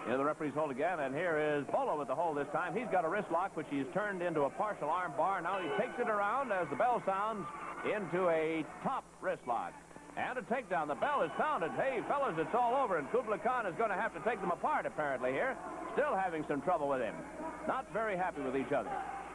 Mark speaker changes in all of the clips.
Speaker 1: Into the referee's hold again, and here is Bolo with the hold this time. He's got a wrist lock, which he's turned into a partial arm bar. Now he takes it around as the bell sounds into a top wrist lock. And a takedown. The bell is sounded. Hey, fellas, it's all over, and Kublai Khan is going to have to take them apart, apparently, here. Still having some trouble with him. Not very happy with each other.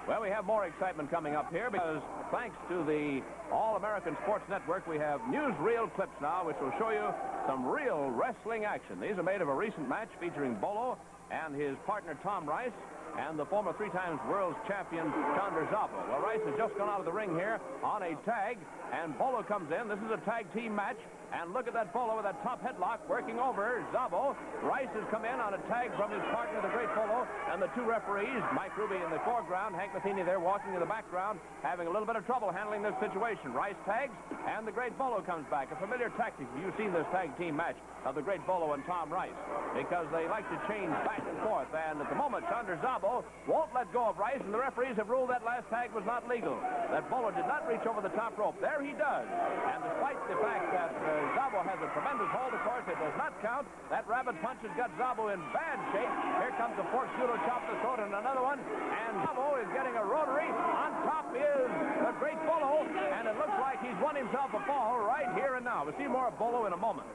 Speaker 1: Well, we have more excitement coming up here because thanks to the All-American Sports Network, we have newsreel clips now which will show you some real wrestling action. These are made of a recent match featuring Bolo and his partner Tom Rice and the former three-times world champion Chandra Szabo. Well, Rice has just gone out of the ring here on a tag, and Bolo comes in. This is a tag team match, and look at that Bolo with that top headlock working over Szabo. Rice has come in on a tag from his partner, the great Bolo, and the two referees, Mike Ruby in the foreground, Hank Matheny there walking in the background, having a little bit of trouble handling this situation. Rice tags, and the great Bolo comes back. A familiar tactic. You've seen this tag team match of the great Bolo and Tom Rice, because they like to change back and forth, and at the moment, Chandra Szabo won't let go of Rice, and the referees have ruled that last tag was not legal. That Bolo did not reach over the top rope. There he does. And despite the fact that Szabo has a tremendous hold, of course, it does not count. That rabbit punch has got Szabo in bad shape. Here comes the fork judo chop to the throat and another one. And Szabo is getting a rotary. On top is the great Bolo, and it looks like he's won himself a fall right here and now. We'll see more of Bolo in a moment.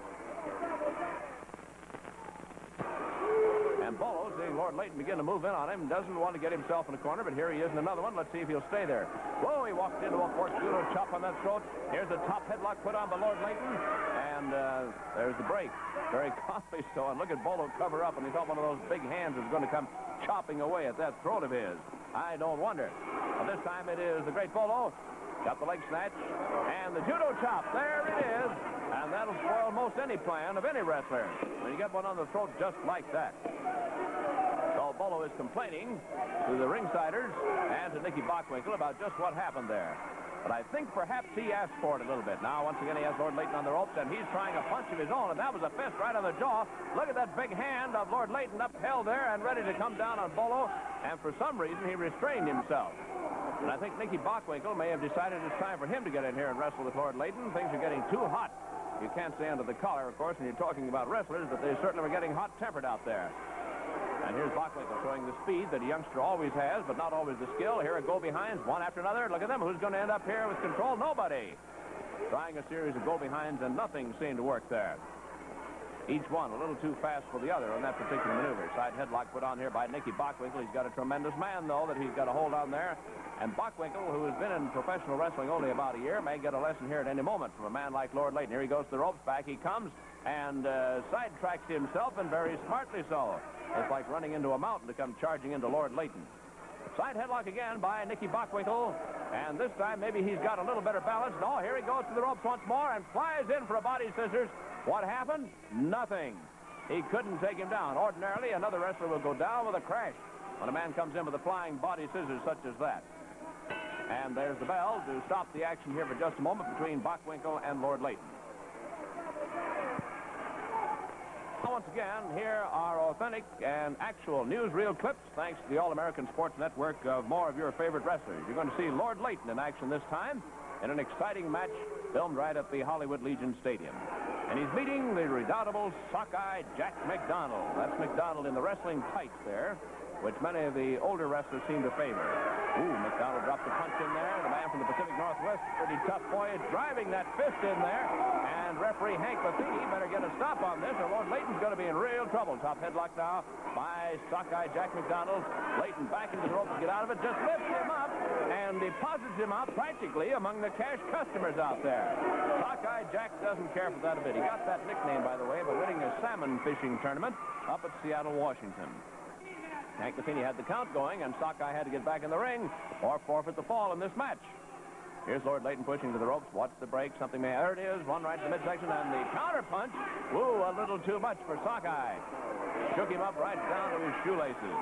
Speaker 1: And Bolo, seeing Lord Layton begin to move in on him, doesn't want to get himself in a corner, but here he is in another one. Let's see if he'll stay there. Whoa, he walked into a fork judo chop on that throat. Here's a top headlock put on by Lord Layton, and there's the break. Very calmly so, and look at Bolo cover up, and he thought one of those big hands was going to come chopping away at that throat of his. I don't wonder. Well, this time it is the great Bolo. Got the leg snatch, and the judo chop. There it is. And that'll spoil most any plan of any wrestler when you get one on the throat just like that. So Bolo is complaining to the ringsiders and to Nicky Bockwinkel about just what happened there. But I think perhaps he asked for it a little bit. Now, once again, he has Lord Layton on the ropes, and he's trying a punch of his own, and that was a fist right on the jaw. Look at that big hand of Lord Layton upheld there and ready to come down on Bolo, and for some reason, he restrained himself. And I think Nicky Bockwinkel may have decided it's time for him to get in here and wrestle with Lord Layton. Things are getting too hot. You can't stay under the collar, of course, when you're talking about wrestlers, but they certainly were getting hot-tempered out there. And here's Bockwinkel showing the speed that a youngster always has, but not always the skill. Here are go-behinds, one after another. Look at them. Who's going to end up here with control? Nobody. Trying a series of go-behinds, and nothing seemed to work there. Each one a little too fast for the other on that particular maneuver. Side headlock put on here by Nicky Bockwinkel. He's got a tremendous man, though, that he's got a hold on there. And Bockwinkel, who has been in professional wrestling only about a year, may get a lesson here at any moment from a man like Lord Layton. Here he goes to the ropes. Back he comes and sidetracks himself, and very smartly so. It's like running into a mountain to come charging into Lord Layton. Side headlock again by Nicky Bockwinkel. And this time, maybe he's got a little better balance. No, here he goes to the ropes once more and flies in for a body scissors. What happened? Nothing. He couldn't take him down. Ordinarily, another wrestler will go down with a crash when a man comes in with a flying body scissors such as that. And there's the bell to stop the action here for just a moment between Bockwinkel and Lord Layton. Once again, here are authentic and actual newsreel clips, thanks to the All-American Sports Network, of more of your favorite wrestlers. You're going to see Lord Layton in action this time in an exciting match filmed right at the Hollywood Legion Stadium. And he's meeting the redoubtable sockeye Jack McDonald. That's McDonald in the wrestling tights there, which many of the older wrestlers seem to favor. Ooh, McDonald dropped a punch in there. The man from the Pacific Northwest, pretty tough boy, is driving that fist in there. And referee Hank Matheny better get a stop on this, or Lord Layton's going to be in real trouble. Top headlock now by sockeye Jack McDonald. Layton back into the rope to get out of it. Just lifts him up and deposits him out practically among the cash customers out there. Sockeye Jack doesn't care for that a bit. He got that nickname, by the way, by winning a salmon fishing tournament up at Seattle, Washington. Hank Matheny had the count going, and Sockeye had to get back in the ring or forfeit the fall in this match. Here's Lord Layton pushing to the ropes. Watch the break. Something may... There it is. One right to the midsection, and the counter punch. Woo, a little too much for Sockeye. Shook him up right down to his shoelaces.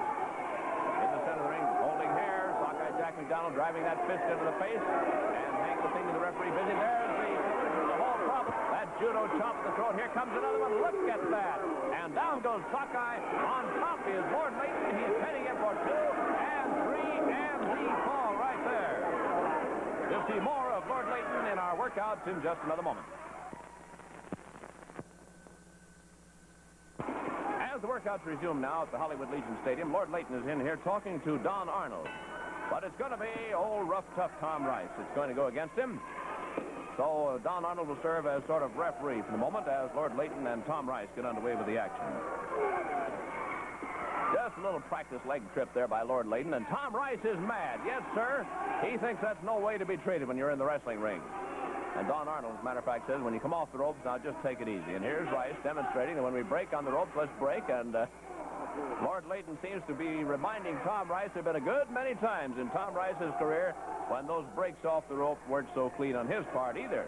Speaker 1: In the center of the ring, holding here. Sockeye Jack McDonald driving that fist into the face. And Hank Matheny, the referee, busy. There's the whole problem. That judo chop to the throat. Here comes another one. Look at that. And down goes Sockeye. On top is Lord Layton. He's heading in for 2 and 3, and the fall right there. You'll see more of Lord Layton in our workouts in just another moment. As the workouts resume now at the Hollywood Legion Stadium. Lord Layton is in here talking to Don Arnold. But it's going to be old rough, tough Tom Rice. It's going to go against him. So Don Arnold will serve as sort of referee for the moment as Lord Layton and Tom Rice get underway with the action. Just a little practice leg trip there by Lord Layton, and Tom Rice is mad. Yes, sir. He thinks that's no way to be treated when you're in the wrestling ring. And Don Arnold, as a matter of fact, says, when you come off the ropes, now just take it easy. And here's Rice demonstrating that when we break on the ropes, let's break. And Lord Layton seems to be reminding Tom Rice there have been a good many times in Tom Rice's career when those breaks off the rope weren't so clean on his part either.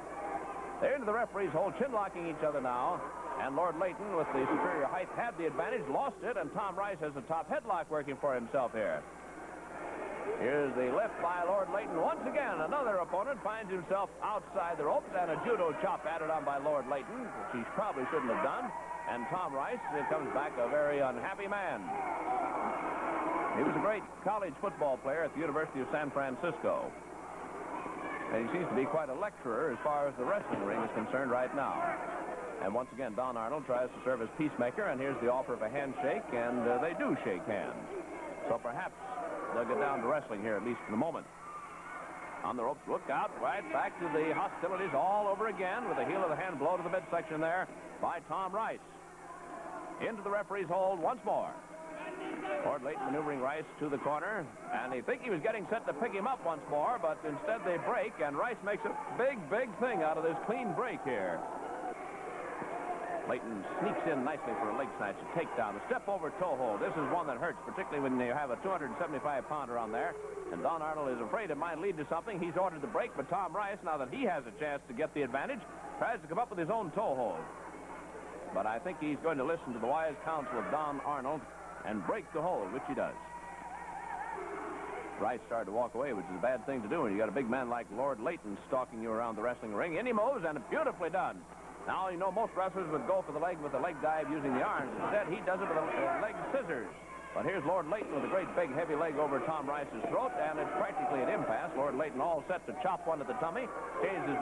Speaker 1: They're into the referee's hole, chin-locking each other now. And Lord Layton, with the superior height, had the advantage, lost it, and Tom Rice has a top headlock working for himself here. Here's the lift by Lord Layton. Once again, another opponent finds himself outside the ropes, and a judo chop added on by Lord Layton, which he probably shouldn't have done. And Tom Rice comes back a very unhappy man. He was a great college football player at the University of San Francisco. And he seems to be quite a lecturer as far as the wrestling ring is concerned right now. And once again, Don Arnold tries to serve as peacemaker, and here's the offer of a handshake, and they do shake hands. So perhaps they'll get down to wrestling here, at least for the moment. On the ropes, look out, right back to the hostilities all over again with the heel of the hand blow to the midsection there by Tom Rice. Into the referee's hold once more. Lord Layton maneuvering Rice to the corner, and they think he was getting set to pick him up once more, but instead they break, and Rice makes a big, big thing out of this clean break here. Layton sneaks in nicely for a leg snatch, a takedown, a step over toe hold. This is one that hurts, particularly when you have a 275-pounder on there. And Don Arnold is afraid it might lead to something. He's ordered the break, but Tom Rice, now that he has a chance to get the advantage, tries to come up with his own toe hold. But I think he's going to listen to the wise counsel of Don Arnold and break the hold, which he does. Rice started to walk away, which is a bad thing to do when you got a big man like Lord Layton stalking you around the wrestling ring. In he moves, and beautifully done. Now, you know, most wrestlers would go for the leg with a leg dive using the arms. Instead, he does it with a leg scissors. But here's Lord Layton with a great big heavy leg over Tom Rice's throat, and it's practically an impasse. Lord Layton all set to chop one at the tummy, changes his